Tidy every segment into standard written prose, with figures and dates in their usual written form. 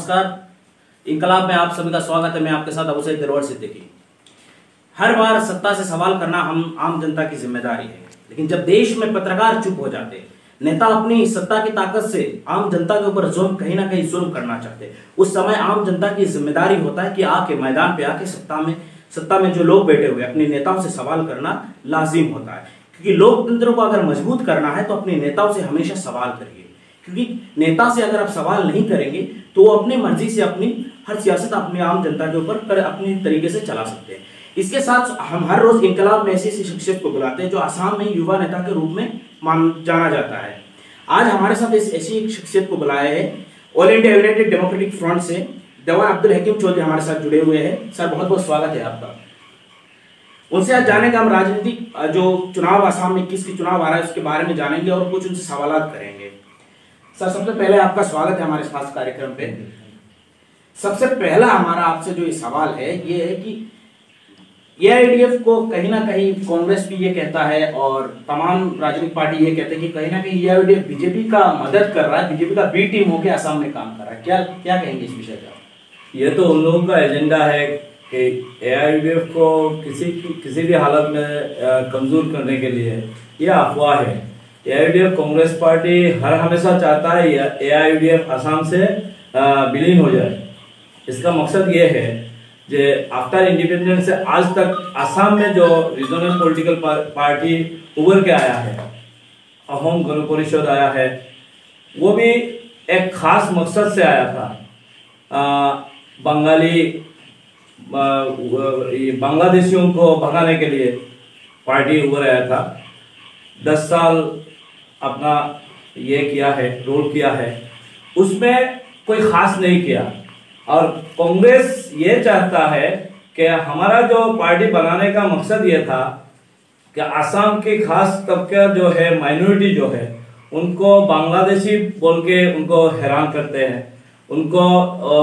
नमस्कार। इनकलाब में आप सभी का स्वागत है। मैं आपके साथ अबू सईद दिलवर सिद्दीकी। हर बार सत्ता से सवाल करना हम आम जनता की जिम्मेदारी है, लेकिन जब देश में पत्रकार चुप हो जाते, नेता अपनी सत्ता की ताकत से आम जनता के ऊपर जुल्म कहीं ना कहीं जुल्म करना चाहते, उस समय आम जनता की जिम्मेदारी होता है कि आके मैदान पे आके सत्ता में जो लोग बैठे हुए अपने नेताओं से सवाल करना लाजिम होता है। क्योंकि लोकतंत्र को अगर मजबूत करना है तो अपने नेताओं से हमेशा सवाल करिए, क्योंकि नेता से अगर आप सवाल नहीं करेंगे तो वो अपनी मर्जी से अपनी हर सियासत अपने आम जनता के ऊपर अपने तरीके से चला सकते हैं। इसके साथ हम हर रोज इनकलाब में ऐसी शख्सियत को बुलाते हैं जो असम में युवा नेता के रूप में जाना जाता है। आज हमारे साथ ऐसी एक शख्सियत को बुलाया है। All India United democratic front से देवान अब्दुल हकीम चौधरी हमारे साथ जुड़े हुए हैं। सर, बहुत बहुत स्वागत है आपका। उनसे आज जानेंगे हम राजनीतिक जो चुनाव असम में किसकी चुनाव आ रहा है उसके बारे में जानेंगे और कुछ उनसे सवाल करेंगे। सर, सबसे पहले आपका स्वागत है हमारे खास कार्यक्रम पे। सबसे पहला हमारा आपसे जो ये सवाल है ये है कि एआईडीएफ को कहीं ना कहीं कांग्रेस भी ये कहता है और तमाम राजनीतिक पार्टी ये कहते हैं कि कहीं ना कहीं एआईडीएफ बीजेपी का मदद कर रहा है, बीजेपी का बी टीम होकर असम में काम कर रहा है। क्या कहेंगे इस विषय पर? ये तो उन लोगों का एजेंडा है कि एआईडीएफ को किसी भी हालत में कमजोर करने के लिए ये अफवाह है। एआईडीएफ कांग्रेस पार्टी हर हमेशा चाहता है एआईडीएफ असम से विलीन हो जाए। इसका मकसद ये है कि आफ्टर इंडिपेंडेंस से आज तक असम में जो रीजनल पॉलिटिकल पार्टी उभर के आया है, अहोम गण परिषद आया है, वो भी एक खास मकसद से आया था। बांग्लादेशियों को भगाने के लिए पार्टी उभर आया था। 10 साल अपना ये किया है, रोल किया है, उसमें कोई खास नहीं किया। और कांग्रेस ये चाहता है कि हमारा जो पार्टी बनाने का मकसद ये था कि असम के खास तबका जो है, माइनॉरिटी जो है, उनको बांग्लादेशी बोल के उनको हैरान करते हैं। उनको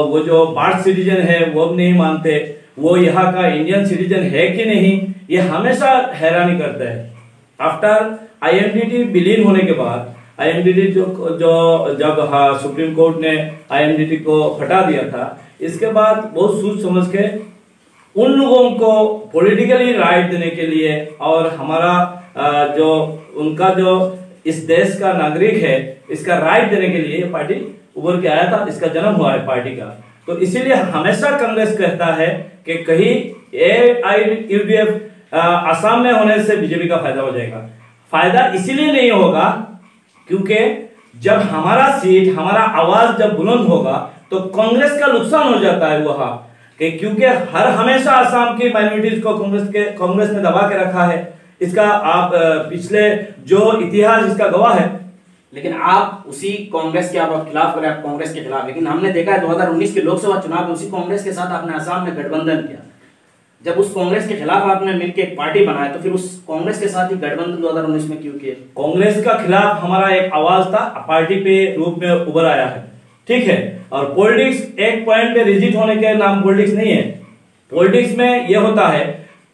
वो जो बर्थ सिटीजन है वो नहीं मानते, वो यहाँ का इंडियन सिटीजन है कि नहीं, ये हमेशा हैरानी करते हैं। आफ्टर आईएनडीटी विलीन होने के बाद आईएनडीटी जो जब सुप्रीम कोर्ट ने आईएनडीटी को हटा दिया था, इसके बाद बहुत सोच समझ के उन लोगों को पॉलिटिकली राइट देने के लिए और हमारा जो उनका जो इस देश का नागरिक है इसका राइट देने के लिए ये पार्टी उभर के आया था। इसका जन्म हुआ है पार्टी का। तो इसीलिए हमेशा कांग्रेस कहता है कि कहीं एआईडीएफ असम में होने से बीजेपी का फायदा हो जाएगा। फायदा इसीलिए नहीं होगा क्योंकि जब हमारा सीट, हमारा आवाज जब बुलंद होगा तो कांग्रेस का नुकसान हो जाता है वहां, क्योंकि हर हमेशा असम की माइनॉरिटीज को कांग्रेस ने दबा के रखा है। इसका आप पिछले जो इतिहास इसका गवाह है। लेकिन आप उसी कांग्रेस के आप खिलाफ करें, आप कांग्रेस के खिलाफ, लेकिन हमने देखा है 2019 के लोकसभा चुनाव में उसी कांग्रेस के साथ आपने असम में गठबंधन किया। जब उस कांग्रेस के खिलाफ आपने मिलकर एक पार्टी बनाया तो फिर उस कांग्रेस के साथ ही गठबंधन 2019 में क्यों किया? कांग्रेस का खिलाफ हमारा एक आवाज था, पार्टी पे रूप में उभर आया है, ठीक है। और पॉलिटिक्स एक पॉइंट पे रिजिट होने के नाम पॉलिटिक्स नहीं है। पॉलिटिक्स में यह होता है,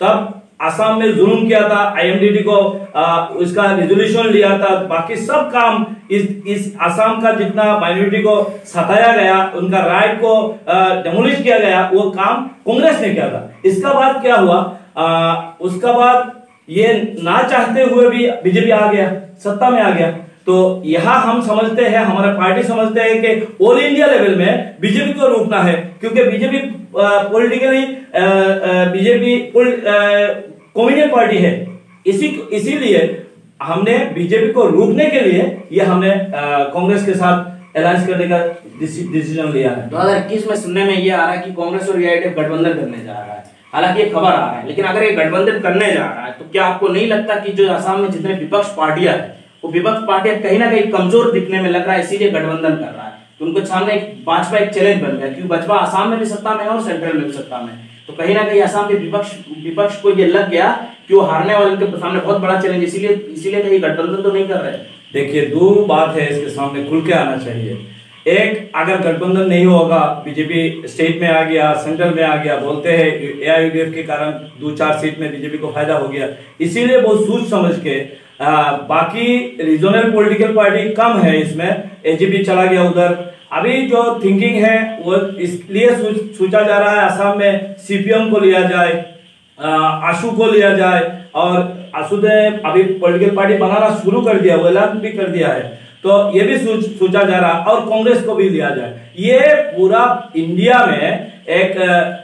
तब असम में जुल्म किया था, आईएनडीटी को उसका रिजोल्यूशन लिया था, बाकी सब काम इस असम का जितना माइनॉरिटी को सताया गया, उनका राइट को डेमोलिश किया गया, वो काम कांग्रेस ने किया था। इसका बाद क्या हुआ, उसका बाद ये ना चाहते हुए भी बीजेपी आ गया, सत्ता में आ गया। तो यहाँ हम समझते हैं, हमारा पार्टी समझते हैं कि ऑल इंडिया लेवल में बीजेपी को रोकना है, क्योंकि BJP politically BJP communist party है। इसीलिए हमने बीजेपी को रोकने के लिए ये हमने कांग्रेस के साथ अलायंस करने का डिसीजन लिया है। 2021 में सुनने में ये आ रहा है कि कांग्रेस और एआईडीएफ गठबंधन करने जा रहा है। हालांकि ये खबर आ रहा है, लेकिन अगर ये गठबंधन करने जा रहा है तो क्या आपको नहीं लगता कि जो असम में जितने विपक्ष पार्टियां हैं वो विपक्ष पार्टियां कहीं ना कहीं कमजोर दिखने में लग रहा है, इसीलिए गठबंधन कर रहा है? तो उनको सामने भाजपा एक चैलेंज बन गया, क्योंकि भाजपा असम में भी सत्ता में है और सेंट्रल में भी सत्ता में। तो कहीं ना कहीं असम के विपक्ष को ये लग गया कि वो हारने वाले के सामने बहुत बड़ा चैलेंज, इसीलिए कहीं गठबंधन तो नहीं कर रहे। देखिए, दो बात है इसके सामने खुल के आना चाहिए। एक, अगर गठबंधन नहीं होगा, बीजेपी स्टेट में आ गया, सेंट्रल में आ गया, बोलते हैं एआईडीएफ के कारण 2-4 सीट में बीजेपी को फायदा हो गया, इसीलिए बहुत सोच समझ के बाकी रीजनल पॉलिटिकल पार्टी कम है इसमें, एजीपी चला गया उधर। अभी जो थिंकिंग है वो इसलिए सोचा जा रहा है असम में सीपीएम को लिया जाए, आशु को लिया जाए, और आशु ने अभी पॉलिटिकल पार्टी बनाना शुरू कर दिया, वो ऐलान भी कर दिया है, तो ये भी सोचा जा रहा है, और कांग्रेस को भी लिया जाए। ये पूरा इंडिया में एक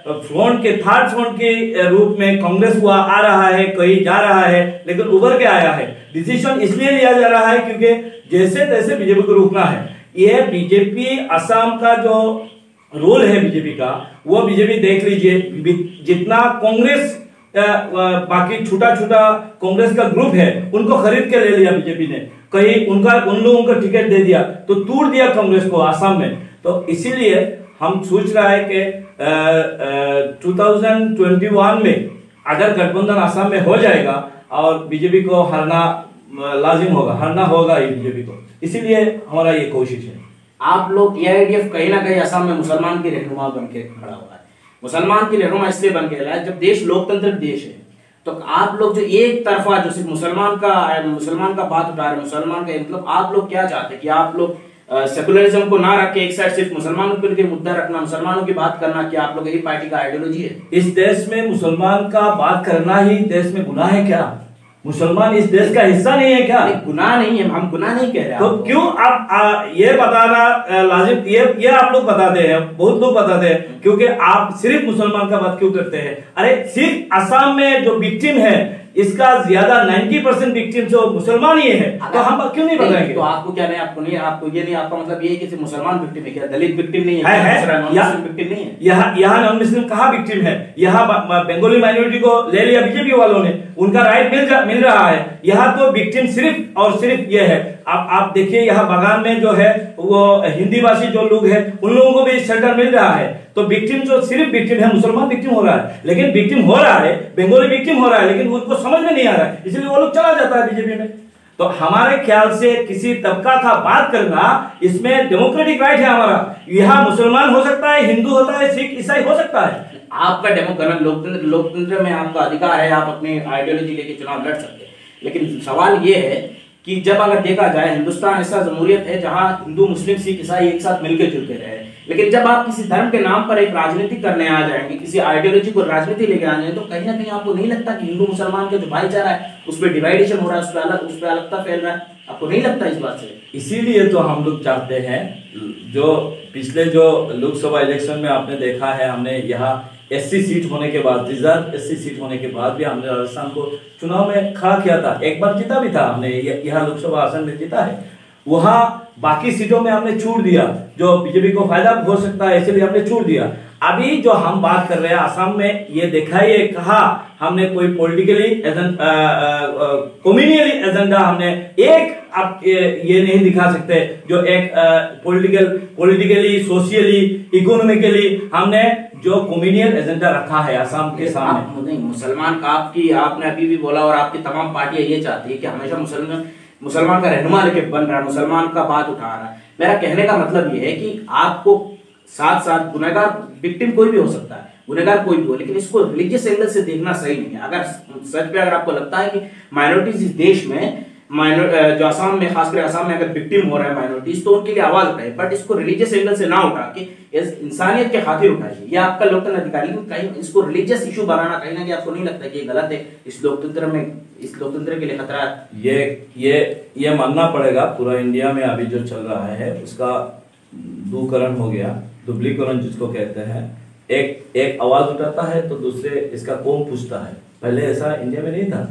फ्रंट के थर्ड फ्रंट के रूप में कांग्रेस हुआ आ रहा है, कहीं जा रहा है, लेकिन उभर के आया है। डिसीजन इसलिए लिया जा रहा है क्योंकि जैसे तैसे बीजेपी को रोकना है। ये बीजेपी असम का जो रोल है बीजेपी का, वो बीजेपी देख लीजिए, जितना कांग्रेस बाकी छोटा छोटा कांग्रेस का ग्रुप है उनको खरीद के ले लिया बीजेपी ने, कहीं उन लोगों को टिकट दे दिया तो तोड़ दिया कांग्रेस को असम में। तो इसीलिए हम सोच रहा है कि 2021 में अगर गठबंधन असम में हो जाएगा और बीजेपी को हरना लाजिम होगा, हरना होगा ही बीजेपी को, इसीलिए हमारा ये कोशिश है। आप लोग एआईडीएफ कहीं ना कहीं असम में मुसलमान की रहनुमा बन के खड़ा हुआ है। मुसलमान की रहनुमा इसलिए बन के रहा है, जब देश लोकतंत्र देश है तो आप लोग जो एक तरफा जो सिर्फ मुसलमान का बात उठा रहे, मुसलमान का मतलब आप लोग क्या चाहते हैं कि आप लोग सेकुलरिज्म को ना रख के एक साइड सिर्फ मुसलमानों के मुद्दा रखना, मुसलमानों की बात करना, कि आप लोग यही पार्टी का आइडियोलॉजी है? इस देश में मुसलमान का बात करना ही देश में गुनाह है क्या? मुसलमान इस देश का हिस्सा नहीं है क्या? गुनाह नहीं है, हम गुनाह नहीं कह रहे। तो क्यों आप ये बताना लाजिम, ये आप लोग बताते हैं, बहुत लोग बताते हैं, क्योंकि आप सिर्फ मुसलमान का बात क्यों करते हैं? अरे सिर्फ असम में जो विक्टिम है इसका ज्यादा 90% विक्टिम जो मुसलमान ही है, तो हम क्यों नहीं बताएंगे? तो आपको क्या नहीं, आपको नहीं, आपको ये नहीं, आपका मतलब ये है कि सिर्फ मुसलमान विक्टिम है क्या? दलित विक्टिम नहीं है, विक्टिम नहीं है? यहाँ नॉन मुस्लिम कहाँ विक्टिम है? यहाँ बंगाली माइनॉरिटी को ले लिया बीजेपी वालों ने, उनका राइट मिल रहा है। यहाँ तो विक्टिम सिर्फ और सिर्फ ये है। आप देखिए यहाँ बगान में जो है वो हिंदी भाषी जो लोग हैं उन लोगों को भी शेल्टर मिल रहा है। तो विक्टिम जो सिर्फ विक्टिम है, मुसलमान विक्टिम हो रहा है, लेकिन विक्टिम हो रहा है, बंगाली विक्टिम हो रहा है, लेकिन उनको समझ में नहीं आ रहा है, इसलिए वो लोग चला जाता है बीजेपी में। तो हमारे ख्याल से किसी तबका का बात करना, इसमें डेमोक्रेटिक राइट है हमारा। यहाँ मुसलमान हो सकता है, हिंदू होता है, सिख ईसाई हो सकता है। आपका लोकतंत्र में आपका अधिकार है, आप अपनी आइडियोलॉजी लेके चुनाव लड़ सकते हैं, लेकिन सवाल ये है कि जब अगर देखा जाए हिंदुस्तान ऐसा जमहूरियत है जहां हिंदू मुस्लिम सिख ईसाई एक साथ मिलकर जुलते रहे, लेकिन जब आप किसी धर्म के नाम पर एक राजनीति करने आ जाएंगे, किसी आइडियोलॉजी को राजनीति लेके आ जाएंगे, तो कहीं ना कहीं आपको नहीं लगता कि हिंदू मुसलमान का जो भाईचारा है उसमें डिवाइडेशन हो रहा है, उस पर अलगता फैल रहा है? आपको नहीं लगता इस बात से? इसीलिए तो हम लोग चाहते हैं, जो पिछले जो लोकसभा इलेक्शन में आपने देखा है, हमने यहाँ एससी सीट होने के बाद, रिजर्व एससी सीट होने के बाद भी हमने राजस्थान को चुनाव में खड़ा किया था, एक बार जीता भी था हमने, यहाँ लोकसभा आसन में जीता है। वहां बाकी सीटों में हमने छूट दिया, जो बीजेपी को फायदा हो सकता है, इसलिए हमने छूट दिया। अभी जो हम बात कर रहे हैं असम में, ये देखा, ये कहा हमने कोई पॉलिटिकली कम्युनली एजेंडा हमने एक आप ये नहीं दिखा सकते जो एक पॉलिटिकली सोशियली इकोनॉमिकली हमने जो कम्युनल एजेंडा रखा है असम के सामने। नहीं, मुसलमान का आपने अभी भी बोला और आपकी तमाम पार्टियां ये चाहती है कि हमेशा मुसलमान का रहनुमा लेके बन रहा है, मुसलमान का बात उठा रहा है। मेरा कहने का मतलब ये है कि आपको साथ साथ गुनहगार विक्टिम कोई भी हो सकता है, गुनहगार कोई भी हो, लेकिन इसको रिलीजियस एंगल से देखना सही नहीं है। अगर सच में अगर आपको लगता है कि माइनॉरिटीज इस देश में जो असम में, खासकर असम में अगर विक्टिम हो रहा है माइनॉरिटीज, तो उनके लिए आवाज उठाए, बट इसको रिलीजियस एंगल से ना उठा के इंसानियत के खातिर उठाइए। ये आपका लोकतंत्र अधिकारी, कहीं इसको रिलीजियस इशू बनाना कहीं ना कहीं आपको नहीं लगता कि ये गलत है? इस लोकतंत्र के लिए खतरा है। ये मानना पड़ेगा, पूरा इंडिया में अभी जो चल रहा है उसका दूकरण हो गया, दुबलीकरण जिसको कहते हैं। एक आवाज उठाता है तो दूसरे इसका कौम पूछता है। पहले ऐसा इंडिया में नहीं था,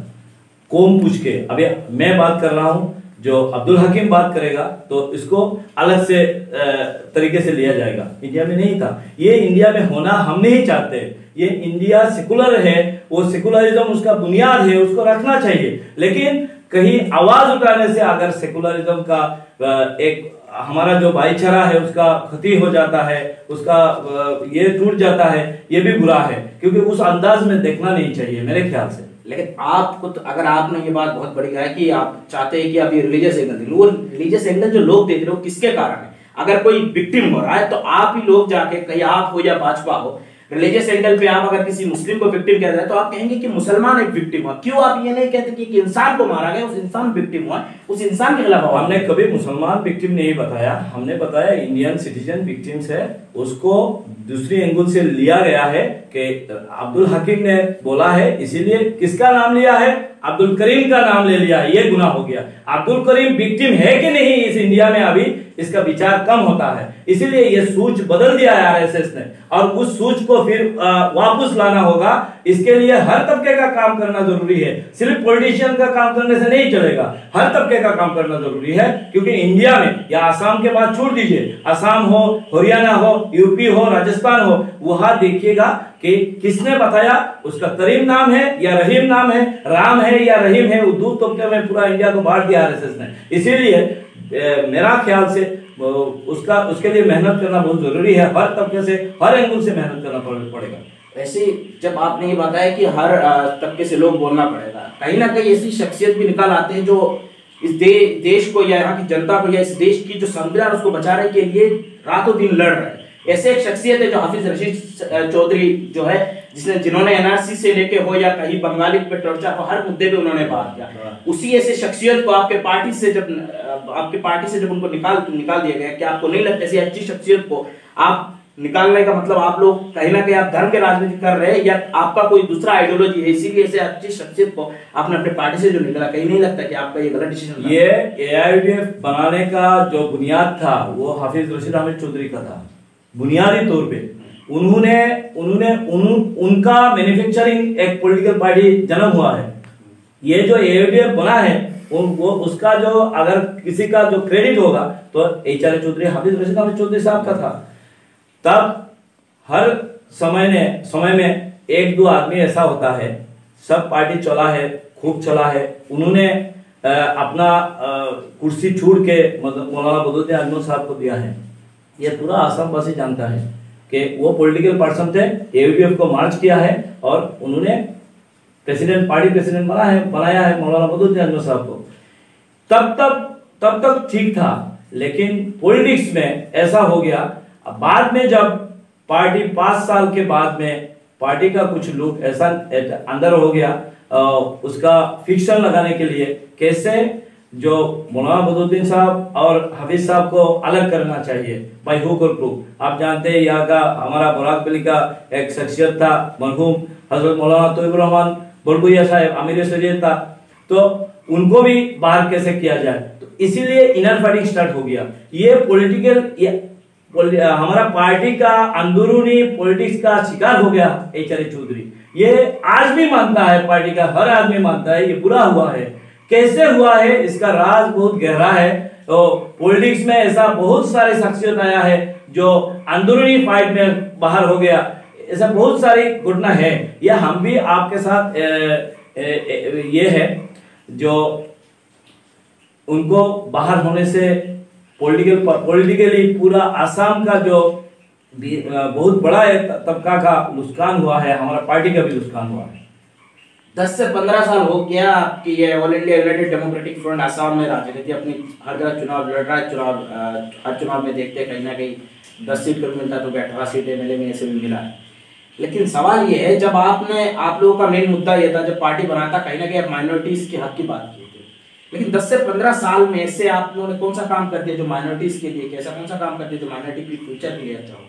कौम पूछ के। अभी मैं बात कर रहा हूं, जो अब्दुल हकीम बात करेगा तो इसको अलग से तरीके से लिया जाएगा। इंडिया में नहीं था, ये इंडिया में होना हम नहीं चाहते। ये इंडिया सेकुलर है, वो सेकुलरिज्म उसका बुनियाद है, उसको रखना चाहिए। लेकिन कहीं आवाज उठाने से अगर सेकुलरिज्म का एक हमारा जो भाईचारा है उसका क्षति हो जाता है, उसका ये टूट जाता है, ये भी बुरा है, क्योंकि उस अंदाज में देखना नहीं चाहिए मेरे ख्याल से। लेकिन आपको तो, अगर आपने ये बात बहुत बड़ी है कि आप चाहते हैं कि आप ये रिलीजियस एंगल देख लो, वो रिलीजियस एंगल जो लोग देख रहे हो किसके कारण है? अगर कोई विक्टिम हो रहा है तो आप ही लोग जाके, कहीं आप हो या भाजपा हो, रिलीजियस एंगल पे आप अगर किसी मुस्लिम को विक्टिम कह रहे हैं तो आप कहेंगे कि मुसलमान एक विक्टिम हुआ। क्यों आप ये नहीं कहते कि इंसान को मारा गया, उस इंसान विक्टिम हुआ, उस इंसान के खिलाफ? हमने कभी मुसलमान विक्टिम नहीं बताया, हमने बताया इंडियन सिटीजन विक्टिम्स है। उसको दूसरी एंगल से लिया गया है कि अब्दुल हकीम ने बोला है, इसीलिए किसका नाम लिया है? अब्दुल करीम का नाम ले लिया, ये गुनाह हो गया। अब्दुल करीम विक्टिम है कि नहीं इस इंडिया में अभी इसका विचार कम होता है, इसीलिए ये सूच बदल दिया है आरएसएस ने, और उस सूच को फिर वापस लाना होगा। इसके लिए हर तबके का काम करना जरूरी है, सिर्फ पॉलिटिशियन का काम करने से नहीं चलेगा, हर तबके का काम करना जरूरी है। क्योंकि इंडिया में, या आसाम के बाद छोड़ दीजिए, आसाम हो, हरियाणा हो, यूपी हो, राजस्थान हो, वहां देखिएगा कि किसने बताया उसका करीम नाम है या रहीम नाम है, राम है या रहीम है, दो तबके में पूरा इंडिया को बांट दिया आरएसएस ने। इसीलिए मेरा ख्याल से उसके लिए मेहनत करना बहुत जरूरी है, हर तबके से, हर एंगल से मेहनत करना पड़ेगा। वैसे जब आपने ये बताया कि हर तबके से लोग बोलना पड़ेगा, कहीं ना कहीं ऐसी शख्सियत भी निकाल आते हैं जो इस देश को या यहाँ की जनता को या इस देश की जो संविधान उसको बचाने के लिए रातों दिन लड़ रहे हैं। ऐसे एक शख्सियत है जो हाफिज रशीद चौधरी जो है, जिन्होंने एनआरसी से लेके हो या कहीं बंगाली पे टॉर्चर हो, हर मुद्दे पे उन्होंने बात किया। उसी ऐसे शख्सियत को आपके पार्टी से जब उनको निकाल दिया गया, क्या आपको नहीं लगता ऐसी अच्छी शख्सियत को आप निकालने का मतलब आप लोग कहीं ना कहीं आप धर्म के राजनीति कर रहे हैं, या आपका कोई दूसरा आइडियोलॉजी है, इसीलिए ऐसे अच्छी शख्सियत को आपने अपने पार्टी से जो निकाला? कहीं नहीं लगता कि आपका ये गलत डिसीजन था? ये एआईयूडीएफ बनाने का जो बुनियाद था वो हाफिज रशीद अहमद चौधरी का था। बुनियादी तौर पे उनका मैन्युफैक्चरिंग एक पॉलिटिकल पार्टी जन्म हुआ है। ये जो एआईयूडीएफ बना है वो उसका जो अगर किसी का जो क्रेडिट होगा तो एचआर चौधरी, हाफिज रशीद अहमद चौधरी साहब का था। तब हर समय में एक दो आदमी ऐसा होता है, सब पार्टी चला है, खूब चला है, उन्होंने अपना कुर्सी छोड़ के मौलाना बदरुद्दीन अजमल साहब को दिया है। ये पूरा आसाम वासी जानता है कि वो पॉलिटिकल पर्सन थे, एआईयूडीएफ को मार्च किया है और उन्होंने पार्टी प्रेसिडेंट बनाया है मौलाना बदरुद्दीन अजमल साहब को। तब तक ठीक था, लेकिन पॉलिटिक्स में ऐसा हो गया। अब बाद में जब पार्टी 5 साल के बाद में पार्टी का कुछ लोग ऐसा अंदर हो गया, उसका फिक्शन लगाने के लिए कैसे जो मौलाना बदरुद्दीन साहब और हाफिज साहब को अलग करना चाहिए बाय हुक और क्रूक। आप जानते हैं यहाँ का हमारा बराक वली का एक शख्सियत था मरहूम हजरत मौलाना तोयबुर रहमान बड़बुइया साहब, अमीर शरीयत था, तो उनको भी बाहर कैसे किया जाए। तो इसीलिए इनर फाइटिंग स्टार्ट हो गया। ये हमारा पार्टी का अंदरूनी पॉलिटिक्स का शिकार हो गया एचआर चौधरी। ये आज भी मानता है, पार्टी का हर आदमी मानता है ये बुरा हुआ है। कैसे हुआ है इसका राज बहुत गहरा है। तो पॉलिटिक्स में ऐसा बहुत सारे शख्सियत आया है जो अंदरूनी फाइट में बाहर हो गया, ऐसा बहुत सारी घटना है। ये हम भी आपके साथ ये है जो उनको बाहर होने से पॉलिटिकली पूरा आसाम का जो बहुत बड़ा तबका का नुकसान हुआ है, हमारा पार्टी का भी नुकसान हुआ है। 10 से 15 साल हो गया आपकी ये all India United democratic front Assam में राजनीति अपनी हर जगह चुनाव लड़ रहा है। हर चुनाव में देखते हैं कहीं ना कहीं 10 सीट पर मिलता तो 18 सीट एमएलए में ऐसे भी मिला है। लेकिन सवाल ये है, जब आप लोगों का मेन मुद्दा ये था, जब पार्टी बना था कहीं ना कहीं आप माइनॉरिटीज के हक की बात की थी, लेकिन 10 से 15 साल में से आप लोगों ने कौन सा काम कर दिया जो माइनॉरिटीज के लिए, कैसा कौन सा काम कर दिया जो माइनॉरिटी के फ्यूचर के लिए अच्छा हो?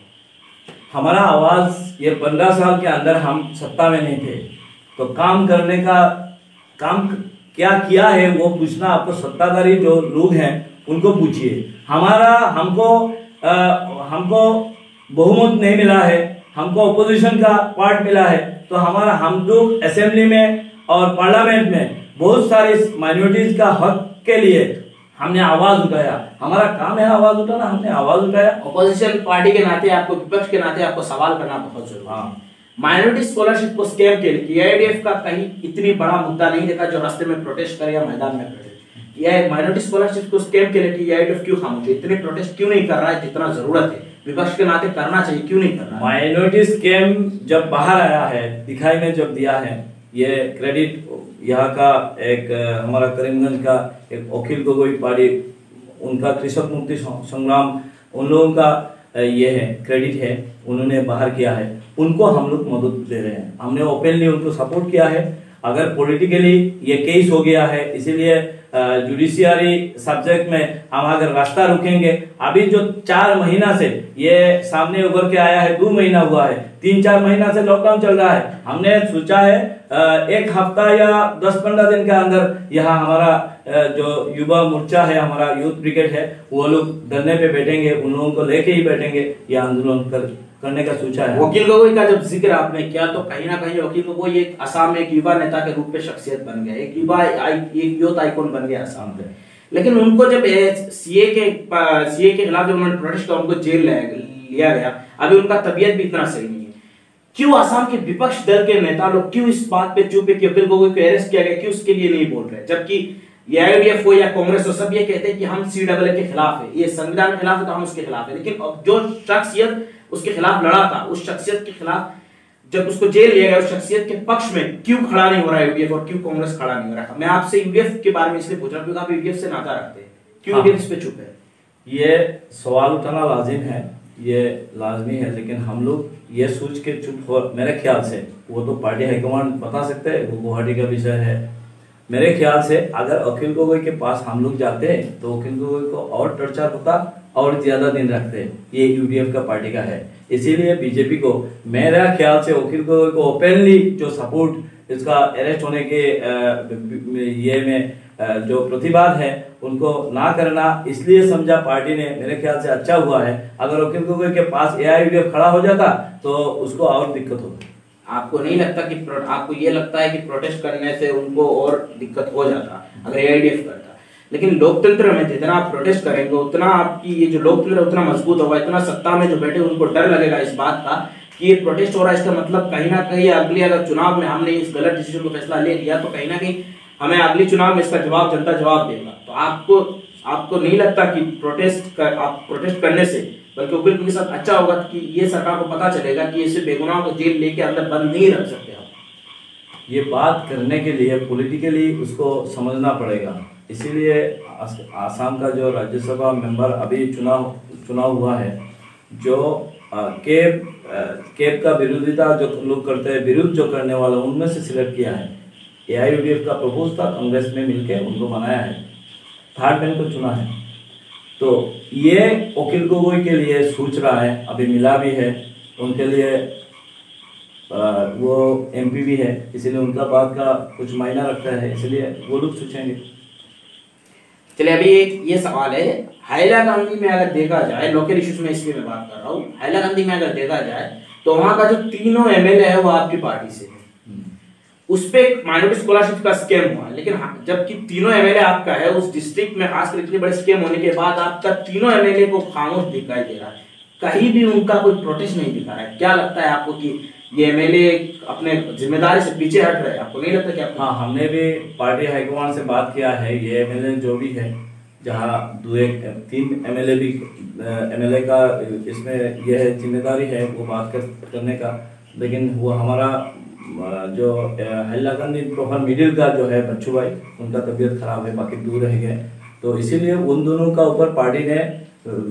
हमारा आवाज ये 15 साल के अंदर हम सत्ता में नहीं थे, तो काम करने का काम क्या किया है वो पूछना आपको सत्ताधारी जो लोग हैं उनको पूछिए। हमको बहुमत नहीं मिला है, हमको ओपोजिशन का पार्ट मिला है, तो हम लोग असेंबली में और पार्लियामेंट में बहुत सारे माइनॉरिटीज का हक के लिए हमने आवाज उठाया। हमारा काम है आवाज उठाना, हमने आवाज उठाया। ओपोजिशन पार्टी के नाते आपको, विपक्ष के नाते आपको सवाल करना बहुत जरूरी है। माइनॉरिटी स्कॉलरशिप को स्कैम के लिए एआईयूडीएफ का कहीं इतनी बड़ा मुद्दा नहीं देखा जो रास्ते में प्रोटेस्ट करे या मैदान में खड़े। ये माइनॉरिटी स्कॉलरशिप को स्कैम के लिए एआईयूडीएफ क्यों खामोश है, इतने प्रोटेस्ट क्यों नहीं कर रहा है जितना जरूरत है? विपक्ष के नाते करना चाहिए, क्यों नहीं कर रहा? माइनॉरिटी स्कैम जब बाहर आया है, दिखाई में जब दिया है, ये क्रेडिट यहाँ का एक हमारा करीमगंज का एक अखिल गोगोई पार्टी, उनका कृषक मुक्ति संग्राम, उन लोगों का ये है क्रेडिट है, उन्होंने बाहर किया है, उनको हम लोग मदद दे रहे हैं। हमने ओपनली उनको सपोर्ट किया है। अगर पॉलिटिकली ये केस हो गया है, इसीलिए जुडिशियरी सब्जेक्ट में हम अगर रास्ता रुकेंगे, अभी जो 4 महीना से ये सामने उभर के आया है, 2 महीना हुआ है, 3-4 महीना से लॉकडाउन चल रहा है। हमने सोचा है 1 हफ्ता या 10-15 दिन के अंदर यहाँ हमारा जो युवा मोर्चा है, हमारा यूथ ब्रिगेड है, वो लोग धरने पे बैठेंगे, उन लोगों को लेके ही बैठेंगे, ये आंदोलन करने का सोचा है। वकील गोगोई का जब जिक्र आपने किया तो कहीं ना कहीं वकील गोगोई एक असम में एक युवा नेता के रूप में शख्सियत बन गए, एक यूथ आइकॉन बन गए असम में। लेकिन उनको जब सीए के खिलाफ जब उन्होंने प्रोटेस्ट किया, उनको जेल लिया गया। अभी उनका तबीयत भी इतना सही नहीं है। क्यों असम के विपक्ष दल के नेता लोग क्यों इस बात पे चुप है कि वकील गोगोई को अरेस्ट किया गया, क्यों उसके लिए नहीं बोल रहे? जबकि ये आईयूडीएफ हो या कांग्रेस हो, सब ये कहते हैं कि हम सीएए के खिलाफ है, ये संविधान के खिलाफ है तो हम उसके खिलाफ है। लेकिन जो शख्सियत उसके खिलाफ लड़ा था, उस शख्सियत के खिलाफ जब उसको जेल लिया गया, उस शख्सियत के पक्ष में क्यों खड़ा नहीं हो रहा है यूडीएफ और क्यों कांग्रेस खड़ा नहीं हो रहा? मैं आपसे यूडीएफ के बारे में इसलिए पूछ रहा हूं क्योंकि आप यूडीएफ से नाता रखते हैं, क्यों यूडीएफ इस पे चुप है? ये सवाल उठाना लाजिम है, ये लाजमी है, लेकिन हम लोग ये सोच के चुप हो, मेरे ख्याल से वो तो पार्टी हाईकमान बता सकते हैं, वो गुवाहाटी का विषय है। मेरे ख्याल से अगर वकील गोगोई के पास हम लोग जाते हैं तो वकील गोगोई को और टॉर्चर होता और ज्यादा दिन रखते हैं। ये यूडीएफ का पार्टी का है, इसीलिए बीजेपी को मेरा ख्याल से वकील गोगोई को ओपनली जो सपोर्ट इसका अरेस्ट होने के ये में जो प्रतिवाद है उनको ना करना इसलिए समझा पार्टी ने। मेरे ख्याल से अच्छा हुआ है। अगर वकील गोगोई के पास एआईयूडीएफ खड़ा हो जाता तो उसको और दिक्कत होती। आपको नहीं लगता कि आपको ये लगता है कि प्रोटेस्ट करने से उनको और दिक्कत हो जाता अगर एआईयूडीएफ करता? लेकिन लोकतंत्र में जितना आप प्रोटेस्ट करेंगे उतना आपकी ये जो लोकतंत्र उतना मजबूत होगा, इतना सत्ता में जो बैठे उनको डर लगेगा इस बात का कि ये प्रोटेस्ट हो रहा है, इसका मतलब कहीं ना कहीं अगली अगर चुनाव में हमने इस गलत डिसीजन को फैसला ले लिया तो कहीं ना कहीं हमें अगली चुनाव में इसका जवाब जनता जवाब देगा। तो आपको नहीं लगता कि आप प्रोटेस्ट करने से बल्कि वकील के साथ अच्छा होगा कि ये सरकार को पता चलेगा कि इसे बेगुनाह को जेल लेके अंदर बंद नहीं रख सकते आप? ये बात करने के लिए पॉलिटिकली उसको समझना पड़ेगा। इसीलिए आसाम का जो राज्यसभा मेंबर अभी चुनाव हुआ है, जो केप का विरोधिता जो लोग करते हैं, विरोध जो करने वाला उनमें से सिलेक्ट किया है। एआईयूडीएफ का प्रपोज था, कांग्रेस में मिलकर उनको बनाया है, 3rd मैन को चुना है। तो ये वकील गोगोई के लिए सोच रहा है, अभी मिला भी है उनके लिए, वो एमपी भी है, इसीलिए उनका बात का कुछ मायना रखता है, इसलिए वो लोग सोचेंगे। चलिए अभी एक ये सवाल है, हैलाकंदी में अगर देखा जाए, लोकल इश्यूज में इसलिए मैं बात कर रहा हूँ, हैलाकंदी में अगर देखा जाए तो वहां का जो 3 एमएलए है वो आपकी पार्टी से है। उस पे माइनॉरिटी स्कॉलरशिप का स्कैम हुआ, लेकिन जबकि 3 एमएलए आपका है उस डिस्ट्रिक्ट में, खासकर इतने बड़े स्कैम होने के बाद आपका 3 एमएलए को खामोश दिखाई दे रहा है, कहीं भी उनका कोई प्रोटेस्ट नहीं दिखा रहा है। क्या लगता है आपको कि ये एमएलए अपने जिम्मेदारी से पीछे हट रहे हैं? आपको नहीं लगता कि आप? हाँ, हमने भी पार्टी हाईकमान से बात किया है। ये एमएलए जो भी है, जहाँ 3 एमएलए का इसमें यह जिम्मेदारी है वो बात करने का, लेकिन वो हमारा जो हैलाकंदी प्रोफर मिडिल का जो है बच्चू भाई, उनका तबीयत खराब है, बाकी दूर रह गए, तो इसीलिए उन दोनों का ऊपर पार्टी ने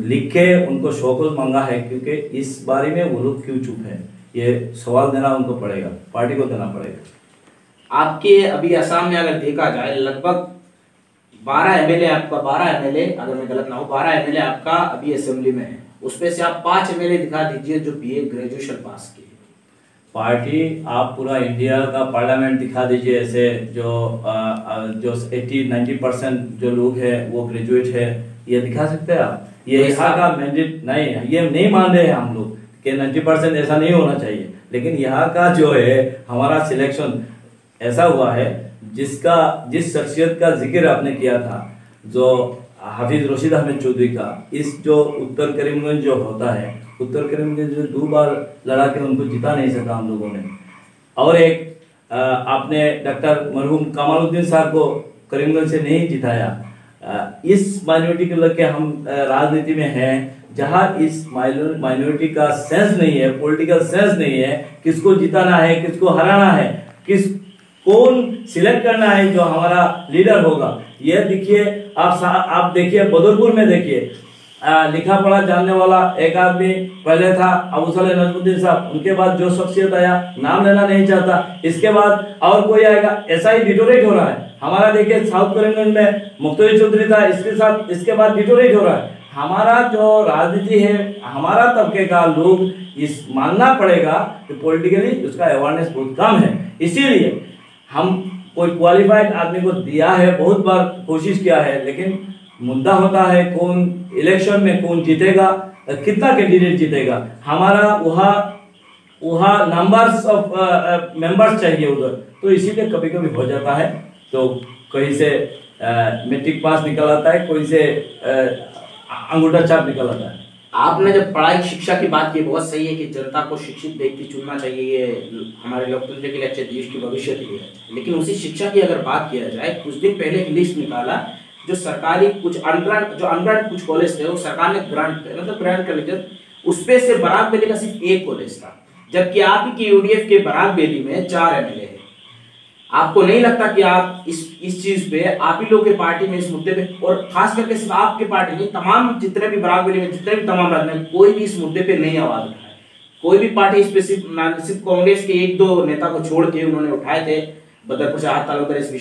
लिख के उनको शोकॉज मांगा है, क्योंकि इस बारे में वो लोग क्यों चुप है, ये सवाल देना उनको पड़ेगा, पार्टी को देना पड़ेगा। आपके अभी असम में अगर देखा जाए लगभग 12 एमएलए आपका, 12 एमएलए अगर मैं गलत ना हूँ, 12 एमएलए आपका अभी असेंबली में है, उसमें से आप 5 एमएलए दिखा दीजिए जो बीए ग्रेजुएशन पास किए। पार्टी आप पूरा इंडिया का पार्लियामेंट दिखा दीजिए, ऐसे जो 80-90% जो लोग हैं वो ग्रेजुएट है, ये दिखा सकते हैं आप? ये यहाँ का मैंडेट नहीं, ये नहीं मान रहे हैं हम लोग कि 90% ऐसा नहीं होना चाहिए, लेकिन यहाँ का जो है हमारा सिलेक्शन ऐसा हुआ है, जिस शख्सियत का जिक्र आपने किया था, जो हाफिज रशीद अहमद चौधरी का, इस जो उत्तर करीमगंज जो होता है, उत्तर करीमगंज जो 2 बार लड़ा के उनको जिता नहीं सका हम लोगों ने, और एक आपने डॉक्टर मरहूम कमालुद्दीन साहब को करीमगंज से नहीं जिताया। इस माइनॉरिटी को लेकर हम राजनीति में हैं, जहां इस माइनॉरिटी का सेंस नहीं है, पॉलिटिकल सेंस नहीं है, किसको जिताना है, किसको हराना है, कौन सिलेक्ट करना है जो हमारा लीडर होगा। ये देखिए आप देखिए बदरपुर में देखिए लिखा पढ़ा जानने वाला एक आदमी पहले था, अबू सलेह नजमुद्दीन साहब। उनके बाद जो शख्सियत आया, नाम लेना नहीं चाहता, इसके बाद और कोई आएगा, ऐसा ही डिटोरेट हो रहा है। हमारा देखिए साउथ करीमगंज में मुख्तार चौधरी था, इसके साथ इसके बाद डिटोरेट हो रहा है। हमारा जो राजनीति है, हमारा तबके का लोग इस मानना पड़ेगा कि पॉलिटिकली उसका अवेयरनेस बहुत कम है। इसीलिए हम कोई क्वालिफाइड आदमी को दिया है, बहुत बार कोशिश किया है, लेकिन मुद्दा होता है कौन इलेक्शन में कौन जीतेगा, कितना कैंडिडेट जीतेगा। हमारा वहाँ नंबर्स ऑफ मेंबर्स चाहिए उधर, तो इसीलिए कभी कभी हो जाता है। तो कहीं से मैट्रिक पास निकल आता है, कोई से अंगूठा छाप निकल आता है। आपने जब पढ़ाई शिक्षा की बात की, बहुत सही है कि जनता को शिक्षित व्यक्ति चुनना चाहिए, ये हमारे लोकतंत्र के लिए अच्छे, देश के भविष्य के लिए। लेकिन उसी शिक्षा की अगर बात किया जाए, कुछ दिन पहले एक लिस्ट निकाला जो सरकारी कुछ अनग्रांट कुछ कॉलेज थे, वो सरकार ने ग्रांट कर लिया, उसपे से बराक वैली का सिर्फ एक कॉलेज था, जबकि आप ही की यूडीएफ के बराक वैली में 4 एमएलए है। आपको नहीं लगता कि आप इस चीज पे, आप ही लोग के पार्टी में इस मुद्दे पे, और खास करके सिर्फ आपके पार्टी नहीं, तमाम जितने भी बराक वैली में जितने भी तमाम राजनीति, कोई भी इस मुद्दे पे नहीं आवाज उठाए। कोई भी पार्टी इस पे सिर्फ कांग्रेस के 1-2 नेता को छोड़ के उन्होंने उठाए थे, बदरपुर से हाथ तालुकर इस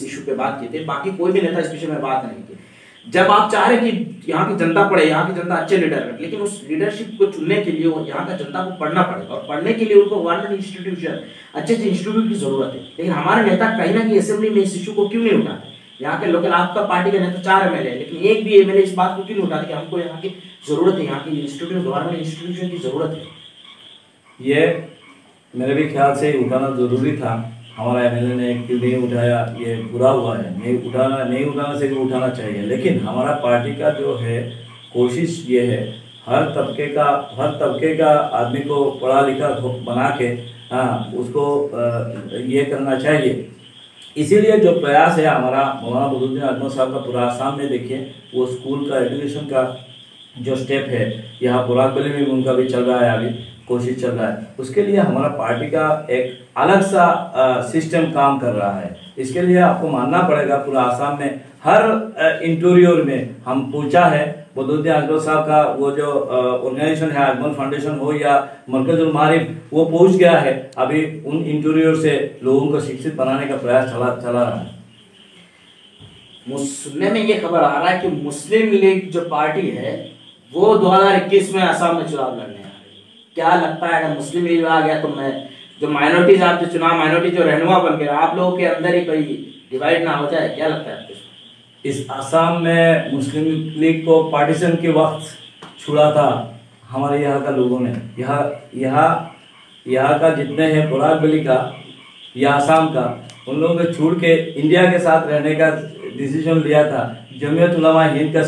इशू पे बात की थी, बाकी कोई भी नेता इस विषय में बात नहीं की। जब आप चाह रहे कि यहाँ की जनता पढ़े, यहाँ की जनता अच्छे लीडर रखे, लेकिन उस लीडरशिप को चुनने के लिए यहाँ का जनता को पढ़ना पड़ेगा, और पढ़ने के लिए उनको गवर्नमेंट इंस्टीट्यूशन, अच्छे इंस्टीट्यूट की जरूरत है। लेकिन हमारे नेता कहीं ना कहीं असेंबली में इस इशू को क्यों नहीं उठाते? यहाँ के लोग, आपका पार्टी का नेता 4 एमएलए है, लेकिन एक भी एमएलए इस बात को क्यों नहीं उठाते कि हमको यहाँ की जरूरत है, यहाँ की इंस्टीट्यूट, गवर्नमेंट इंस्टीट्यूशन की जरूरत है। ये मेरे भी ख्याल से उठाना जरूरी था, हमारा एमएलए ने क्यों नहीं उठाया, ये बुरा हुआ है। नहीं उठाना से भी उठाना चाहिए। लेकिन हमारा पार्टी का जो है कोशिश ये है, हर तबके का आदमी को पढ़ा लिखा बना के उसको ये करना चाहिए। इसीलिए जो प्रयास है हमारा, मौलाना बदरुद्दीन अजमल साहब का पूरा आसाम में देखिए, वो स्कूल का एजुकेशन का जो स्टेप है, यहाँ बराक वैली में उनका भी चल रहा है, अभी कोशिश चल रहा है। उसके लिए हमारा पार्टी का एक अलग सा सिस्टम काम कर रहा है। इसके लिए आपको मानना पड़ेगा, पूरा आसाम में हर इंटीरियर में हम पूछा है, बदरुद्दीन अजमल साहब का वो जो ऑर्गेनाइजेशन है, अजमल फाउंडेशन हो या मरकजुल मारिफ, वो पहुंच गया है। अभी उन इंटीरियर से लोगों को शिक्षित बनाने का प्रयास चला रहा है। सुनने में ये खबर आ रहा है कि मुस्लिम लीग जो पार्टी है वो 2021 में असम में चुनाव लड़ने आ रही है। क्या लगता है अगर मुस्लिम लीग आ गया तो मैं जो माइनॉरिटीज, आप जो चुनाव माइनॉरिटी जो रहनुमा बन गया, आप लोगों के अंदर ही कोई डिवाइड ना हो जाए? क्या लगता है आपको? इस असम में मुस्लिम लीग को पार्टीशन के वक्त छुड़ा था हमारे यहाँ का लोगों ने। यहाँ का जितने हैं बराक वैली का या असम का, उन लोगों ने छूट के इंडिया के साथ रहने का डिसीजन लिया था। जमीयत उलमा हिंद का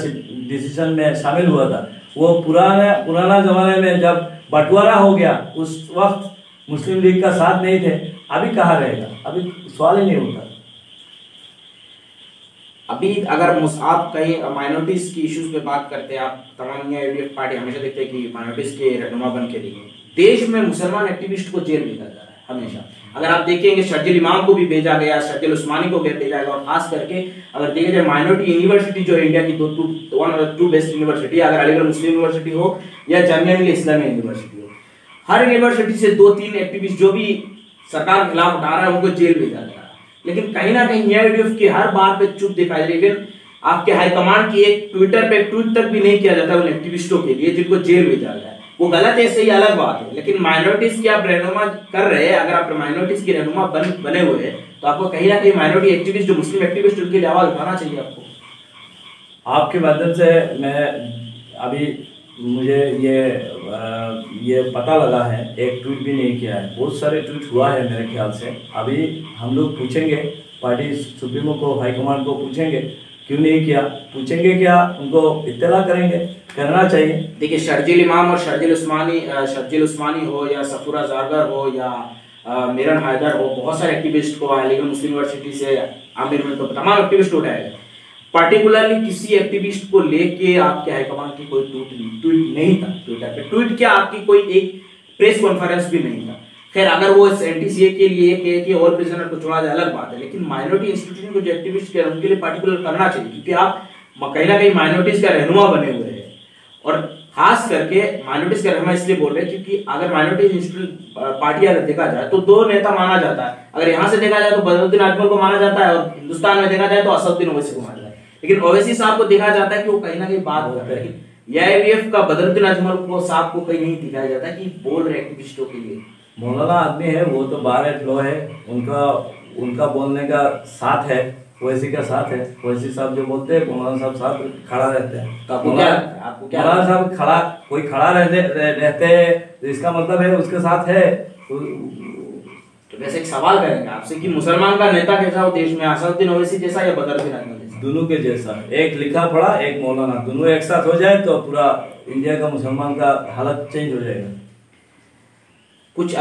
डिसीजन में शामिल हुआ था। वो पुराना जमाने में जब बंटवारा हो गया, उस वक्त मुस्लिम लीग का साथ नहीं थे। अभी कहाँ रहेगा? अभी सवाल ही नहीं होता। अभी अगर आप कहीं माइनॉरिटीज की इश्यूज पे बात करते हैं, आप तमाम यूडीएफ पार्टी हमेशा देखते हैं कि माइनॉरिटीज के रहनुमा बन के लिए देश में मुसलमान एक्टिविस्ट को जेल भेजा जा रहा है हमेशा। अगर आप देखेंगे शर्जिल इमाम को भी भेजा गया, शर्जिल उस्मानी को भी भेजा गया, और खास करके अगर देखा जाए माइनॉरिटी यूनिवर्सिटी जो इंडिया की 2 बेस्ट यूनिवर्सिटी, अगर अलीगढ़ मुस्लिम यूनिवर्सिटी हो या जामिया इस्लामिया यूनिवर्सिटी हो, हर यूनिवर्सिटी से 2-3 एक्टिविस्ट जो भी सरकार के खिलाफ उठा रहा है उनको जेल भेजा जा रहा है। लेकिन कहीं ना कहीं यूडीएफ की हर बात पे चुप दिखाई दे रही है। आपके हाईकमांड की एक ट्विटर पे ट्वीट तक भी नहीं किया जाता उन एक्टिविस्टों के लिए जिनको जेल भेजा गया है। वो गलत है, सही अलग बात है, लेकिन माइनॉरिटीज की आप रहनुमा कर रहे हैं। अगर आप माइनॉरिटीज की रहनुमा बने हुए हैं तो आपको कहीं ना कहीं माइनॉरिटी एक्टिविस्ट जो मुस्लिम एक्टिविस्ट उनके लिए आवाज उठाना चाहिए आपको। आपके माध्यम से मैं अभी मुझे ये पता लगा है, एक ट्वीट भी नहीं किया है। बहुत सारे ट्वीट हुआ है मेरे ख्याल से। अभी हम लोग पूछेंगे पार्टी सुप्रीमो को, हाईकमांड को पूछेंगे क्यों नहीं किया, पूछेंगे क्या, उनको इत्तला करेंगे, करना चाहिए। देखिए शर्जिल इमाम और शर्जिल उस्मानी हो या सफूरा जारगर हो या मिरन हैदर हो, बहुत सारे एक्टिविस्ट को अलीगढ़ मुस्लिम यूनिवर्सिटी से आमिर में तो तमाम एक्टिविस्ट उठाए गए। पार्टिकुलरली किसी एक्टिविस्ट को लेके आपके हाईकमांड की कोई ट्वीट नहीं था ट्विटर पे। ट्वीट क्या, आपकी कोई एक प्रेस कॉन्फ्रेंस भी नहीं था। खैर अगर वो एनटीसीए के लिए कि और प्रिजनर को छोड़ा जाए अलग बात है, लेकिन माइनॉरिटी इंस्टीट्यूशन को जो एक्टिविस्ट के उनके लिए पार्टिकुलर करना चाहिए, क्योंकि आप कहीं ना कहीं माइनॉरिटीज का रहनुमा बने हुए हैं और खास करके माइनॉरिटीज का हम इसलिए बोल रहे हैं क्योंकि अगर माइनॉरिटी पार्टी अगर देखा जाए तो दो नेता माना जाता है। अगर यहाँ से देखा जाए तो बदरुद्दीन अजमल को माना जाता है, और हिंदुस्तान में देखा जाए तो असदुद्दीन ओवैसी को माना जाता है। लेकिन ओवैसी साहब को देखा जाता है कि वो कहीं ना कहीं बात कर रहे हैं। एआईवीएफ का बदरुद्दीन अजमल को साहब को कहीं नहीं दिखाया जाता कि बोल रहे एक्टिविस्टों के लिए। मौलाना आदमी है, वो तो बार एट लो है, उनका बोलने का साथ है, ओवैसी का साथ है। ओवैसी साहब जो बोलते हैं मौलाना साहब साथ खड़ा रहते हैं। तो आपको क्या मौलाना साहब कोई खड़ा रहते हैं तो इसका मतलब है उसके साथ है। तो वैसे एक सवाल करेंगे आपसे कि मुसलमान का नेता कैसा हो देश में, असदुद्दीन ओवैसी जैसा या बदरुद्दीन अजमल जैसा? दोनों के जैसा, एक लिखा पढ़ा एक मौलाना, दोनों एक साथ हो जाए तो पूरा इंडिया का मुसलमान का हालत चेंज हो जाएगा। कुछ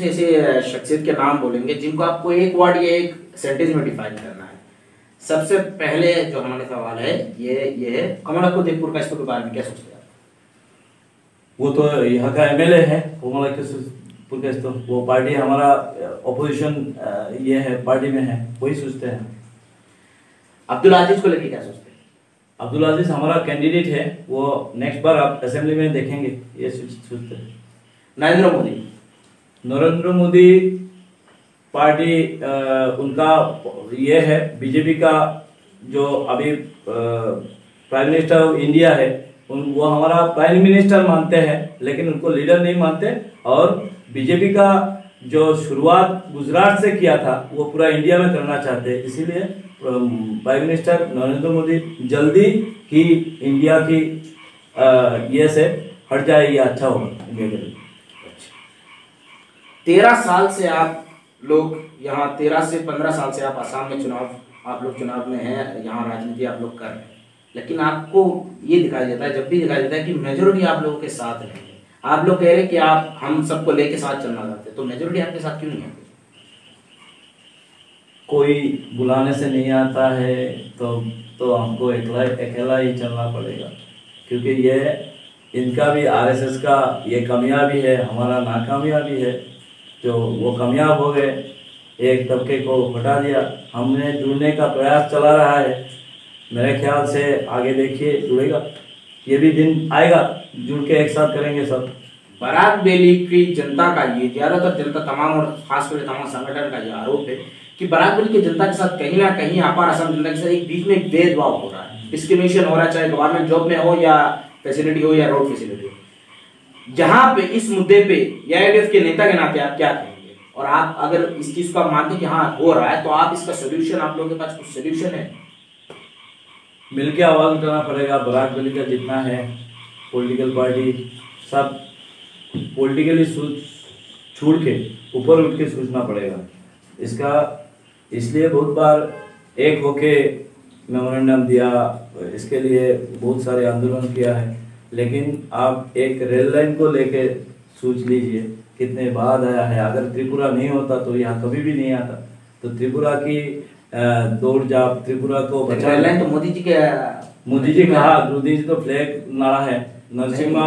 ऐसे शख्सियत के नाम बोलेंगे जिनको आपको एक वर्ड या एक सेंटेंस में डिफाइन करना है। सबसे पहले जो हमारा सवाल है ये है कमला देवपुर का इसके बारे में क्या सोचते हैं? वो तो यहाँ का एमएलए है कमला तो वो पार्टी हमारा ऑपोजिशन ये है पार्टी में है, वही सोचते हैं। अब्दुल अजीज को लेकर क्या सोचते हैं? अब्दुल अजीज हमारा कैंडिडेट है, वो नेक्स्ट बार आप असेंबली में देखेंगे, ये सोचते हैं। नरेंद्र मोदी पार्टी उनका ये है, बीजेपी का जो अभी प्राइम मिनिस्टर ऑफ इंडिया है वो हमारा प्राइम मिनिस्टर मानते हैं, लेकिन उनको लीडर नहीं मानते। और बीजेपी का जो शुरुआत गुजरात से किया था वो पूरा इंडिया में करना चाहते हैं, इसीलिए प्राइम मिनिस्टर नरेंद्र मोदी जल्दी ही इंडिया की ये से हट जाए, ये अच्छा होगा इंडिया के लिए। 13 साल से आप लोग यहाँ 13 से 15 साल से आप आसाम में आप लोग चुनाव में हैं, यहाँ राजनीति आप लोग कर रहे हैं, लेकिन आपको ये दिखाई देता है, जब भी दिखाई देता है कि मेजोरिटी आप लोगों के साथ नहीं है। आप लोग कह रहे हैं कि आप हम सबको लेके साथ चलना चाहते हैं, तो मेजोरिटी आपके साथ क्यों नहीं है? कोई बुलाने से नहीं आता है तो हमको अकेला ही चलना पड़ेगा, क्योंकि ये इनका भी आरएसएस का ये कामयाबी है, हमारा नाकामयाबी है। जो वो कामयाब हो गए, एक तबके को हटा दिया, हमने जुड़ने का प्रयास चला रहा है। मेरे ख्याल से आगे देखिए जुड़ेगा, ये भी दिन आएगा, जुड़ के एक साथ करेंगे सब। बारात वैली की जनता का ये ज्यादातर जनता तमाम और खासकर तमाम संगठन का ये आरोप है कि बारात वैली की जनता के साथ कहीं ना कहीं अपार असम जनता के साथ एक बीच में एक भेदभाव हो रहा है, डिस्क्रिमिनेशन हो रहा है, चाहे गवर्नमेंट जॉब में हो या फैसिलिटी हो या रोड फैसिलिटी हो। जहां पे इस मुद्दे पे एआईवीएफ के नेता के नाते आप क्या कहेंगे? और आप अगर इस चीज को आप मानते कि हाँ हो रहा है, तो आप इसका सोल्यूशन, आप लोगों के पास कुछ सोल्यूशन है? मिलके आवाज उठाना पड़ेगा। बारात वैली का जितना है पॉलिटिकल पार्टी सब पॉलिटिकली छोड़ के ऊपर उठ के सोचना पड़ेगा इसका। इसलिए बहुत बार एक होके मेमोरेंडम दिया, इसके लिए बहुत सारे आंदोलन किया है, लेकिन आप एक रेल लाइन को लेके सोच लीजिए कितने बाद आया है। अगर त्रिपुरा नहीं होता तो यहाँ कभी भी नहीं आता। तो त्रिपुरा की दौड़ जाप, त्रिपुरा को बचा। रेल लाइन तो मोदी जी कहा, मोदी जी तो फ्लैग नारा है। नरसिम्हा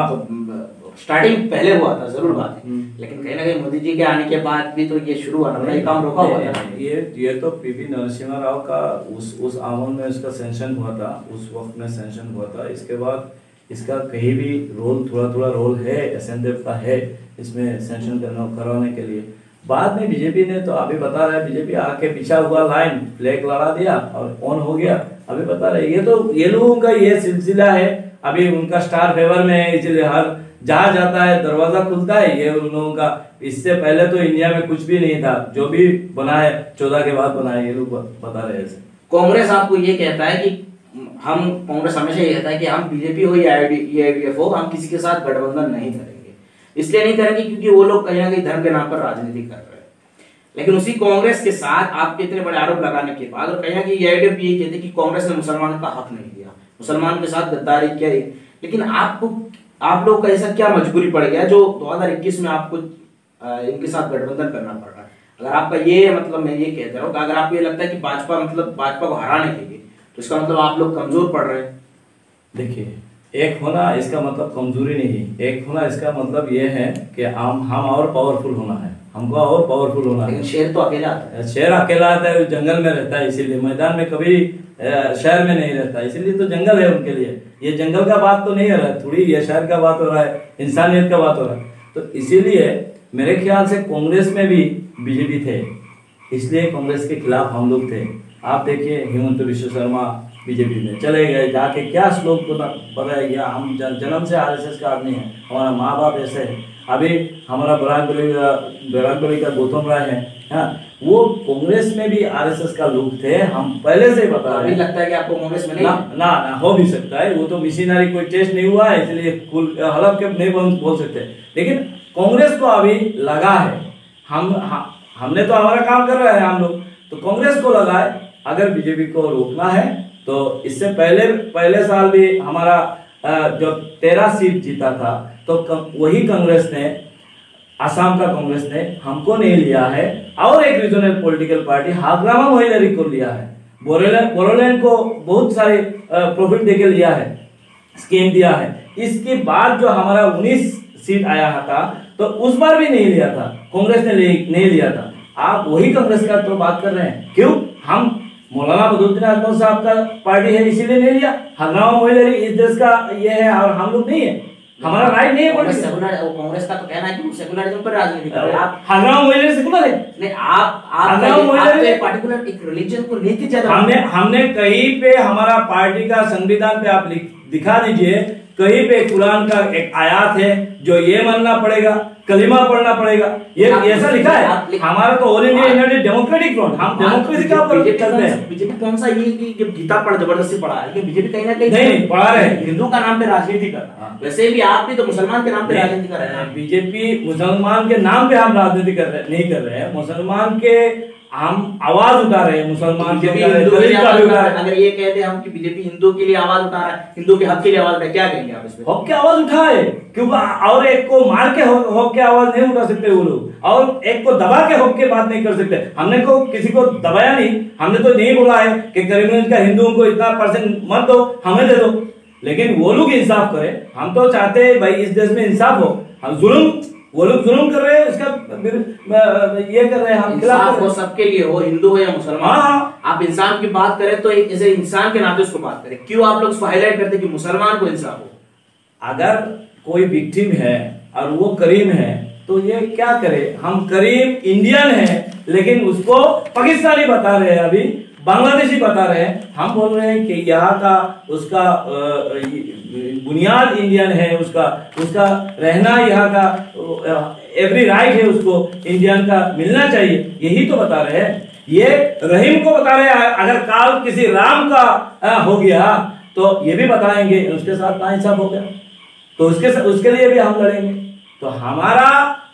स्टार्टिंग पहले हुआ था, जरूर बात है, लेकिन कहीं ना कहीं मोदी जी के आने के बाद भी तो ये शुरू हुआ था, ये काम रोका हुआ था। ये तो पीवी नरसिम्हा राव का उस आमोन में उसका सेंशन हुआ था, उस वक्त में सेंशन हुआ था। इसके बाद इसका कहीं भी रोल थोड़ा रोल है, एसएनडीएफ का है इसमें सेंशन करवाने के लिए। बाद में बीजेपी ने तो अभी बता रहा है, बीजेपी आके पीछा हुआ लाइन फ्लैग लड़ा दिया और ऑन हो गया। अभी बता रहे ये तो ये लोगों का ये सिलसिला है, अभी उनका स्टार फेवर में है, इसलिए हर जहाँ जाता है दरवाजा खुलता है। ये उन लोगों का, इससे पहले तो इंडिया में कुछ भी नहीं था, जो भी बना है 14 के बाद बना है, ये लोग बता रहे हैं। कांग्रेस आपको ये कहता है कि कांग्रेस हमेशा ये कहता है कि हम बीजेपी हो या एआईवीएफ हो, हम किसी के साथ गठबंधन नहीं करेंगे। इसलिए नहीं करेंगे क्योंकि वो लोग कहीं ना कहीं धर्म के नाम पर राजनीति कर रहे हैं। लेकिन उसी कांग्रेस के साथ आपके इतने बड़े आरोप लगाने के बाद और कहीं ना कहीं एआईवीएफ ये कहते हैं कि कांग्रेस ने मुसलमानों का हक नहीं दिया, मुसलमान के साथ गद्दारी किया। लेकिन आप लोग का ऐसा क्या मजबूरी पड़ गया जो 2021 में आपको इनके साथ गठबंधन करना पड़ रहा है? अगर आपका ये मतलब, मैं ये कहता हूँ कि अगर आपको ये लगता है कि भाजपा को हराने के लिए, तो इसका मतलब आप लोग कमजोर पड़ रहे हैं। देखिए, एक होना इसका मतलब कमजोरी नहीं, एक होना इसका मतलब ये है कि हम और पावरफुल होना है, हमको और पावरफुल होना है। शेर तो अकेला आता है, शेर अकेला आता है, जंगल में रहता है, इसीलिए मैदान में कभी शहर में नहीं रहता, इसीलिए तो जंगल है उनके लिए। ये जंगल का बात तो नहीं हो रहा है, थोड़ी ये शहर का बात हो रहा है, इंसानियत का बात हो रहा है। तो इसीलिए मेरे ख्याल से कांग्रेस में भी बीजेपी थे, इसलिए कांग्रेस के खिलाफ हम लोग थे। आप देखिए हिमंत विश्व शर्मा बीजेपी में चले गए, जाके क्या श्लोक बताया गया, हम जन्म से आरएसएस का आदमी है, हमारा माँ बाप ऐसे है। अभी हमारा बराकबली का गौतम राय है, हाँ, वो कांग्रेस में भी आरएसएस का लोग थे, हम पहले से ही बता रहे हैं। लगता है कि आपको कांग्रेस में नहीं ना हो भी सकता है, वो तो मिशनरी कोई टेस्ट नहीं हुआ है, इसलिए हलफ के नहीं बोल सकते। लेकिन कांग्रेस को अभी लगा है, हमने तो हमारा काम कर रहे हैं हम लोग, तो कांग्रेस को लगा है अगर बीजेपी को रोकना है तो इससे पहले साल भी हमारा जो 13 सीट जीता था तो वही कांग्रेस ने, असम का कांग्रेस ने हमको नहीं लिया है, और एक regional political party Hagrama Mohilary को लिया है। बोरोलैंड को बहुत सारे प्रॉफिट देके लिया है, स्कीम दिया है। इसके बाद जो हमारा 19 सीट आया था तो उस बार भी नहीं लिया था, कांग्रेस ने नहीं लिया था। आप वही कांग्रेस का तो बात कर रहे हैं, क्यों? हम मौलाना बदरुद्दीन अजमल साहब का पार्टी है इसीलिए नहीं लिया। हाग्रामा मोहिलरी इस देश का ये है और हम लोग नहीं है, हमारा राइट नहीं है। कांग्रेस का तो कहना है कि सेकुलरिज्म पर राजनीति कर रहे हैं आप। हाग्रामा मोहिलरी सेकुलर है? नहीं, आप एक पार्टिकुलर एक रिलीजन को लेके चल रहे हैं। हमने कहीं पे हमारा पार्टी का संविधान पे आप दिखा दीजिए, कहीं पे कुरान का एक आयत है जो ये मानना पड़ेगा, कलिमा पढ़ना पड़ेगा, ये ऐसा लिखा है। हमारा तो all India United democratic front, हम डेमोक्रेसी का ऊपर चलते हैं। बीजेपी कौन सा ये कि गीता पढ़ जबरदस्ती पढ़ा है, बीजेपी कहीं ना कहीं नहीं पढ़ा रहे, हिंदू का नाम पे राजनीति कर रहा है। वैसे भी आप भी तो मुसलमान के नाम पे राजनीति कर रहे हैं। बीजेपी मुसलमान के नाम पे हम राजनीति नहीं कर रहे हैं, मुसलमान के हम आवाज उठा रहे हैं, मुसलमान के अगर ये कहते हम कि बीजेपी हिंदू के लिए आवाज उठा रहा है, हिंदू के हक के लिए आवाज उठा, क्या कहेंगे आप इसमें? हक के आवाज उठाए, क्योंकि और एक को मार के हक के आवाज नहीं उठा सकते वो लोग, और एक को दबा के हक के बात नहीं कर सकते। हमने को किसी को दबाया नहीं, हमने तो नहीं बोला है कि करीमगंज का हिंदुओं को इतना परसेंट मत दो, हमें दे दो, लेकिन वो लोग इंसाफ करे। हम तो चाहते हैं भाई इस देश में इंसाफ हो, हम वो लोग जुल्म कर रहे हैं, उसका ये कर रहे हैं, हम इंसाफ हो सबके लिए हो, हिंदू हो या मुसलमान। आप इंसान की बात करें तो एक ऐसे इंसान के नाते उसको बात करें, क्यों आप लोग उसको हाईलाइट करते हैं कि मुसलमान को इंसाफ हो? अगर कोई विक्टिम है और वो करीम है तो ये क्या करे? हम करीम इंडियन है लेकिन उसको पाकिस्तानी बता रहे हैं, अभी बांग्लादेशी बता रहे हैं। हम बोल रहे हैं कि यहाँ का उसका बुनियाद इंडियन है, उसका रहना यहाँ का एवरी राइट है, उसको इंडियन का मिलना चाहिए, यही तो बता रहे हैं। ये रहीम को बता रहे हैं अगर काल किसी राम का हो गया तो ये भी बताएंगे उसके साथ नाइंसाफ हो गया, तो उसके लिए भी हम लड़ेंगे। तो हमारा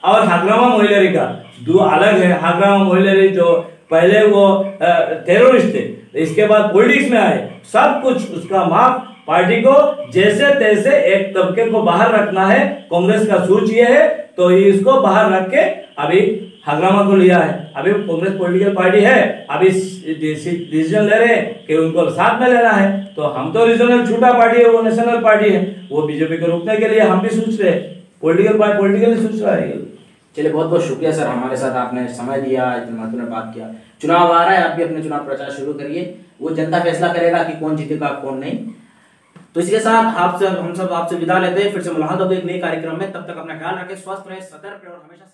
और हाग्रामा मोहिलरी का दो अलग है। हाग्रामा मोहिलरी जो पहले वो टेररिस्ट थे, इसके बाद पॉलिटिक्स में आए, सब कुछ उसका माफ। पार्टी को जैसे तैसे एक तबके को बाहर रखना है, कांग्रेस का सोच ये है, तो इसको बाहर रख के अभी हाग्रामा को लिया है। अभी कांग्रेस पॉलिटिकल पार्टी है, अभी डिसीजन ले रहे हैं कि उनको साथ में लेना है। तो हम तो रीजनल छोटा पार्टी है, वो नेशनल पार्टी है, वो बीजेपी को रोकने के लिए हम भी सोच रहे हैं, पॉलिटिकली सोच रहा है। चलिए, बहुत बहुत शुक्रिया सर, हमारे साथ आपने समय दिया, इतने महत्वपूर्ण बात किया। चुनाव आ रहा है, आप भी अपने चुनाव प्रचार शुरू करिए, वो जनता फैसला करेगा कि कौन जीतेगा कौन नहीं। तो इसके साथ हम सब आपसे विदा लेते हैं, फिर से मुलाकात होगी एक नए कार्यक्रम में। तब तक अपना ख्याल रखें, स्वस्थ रहे, सतर्क रहे और हमेशा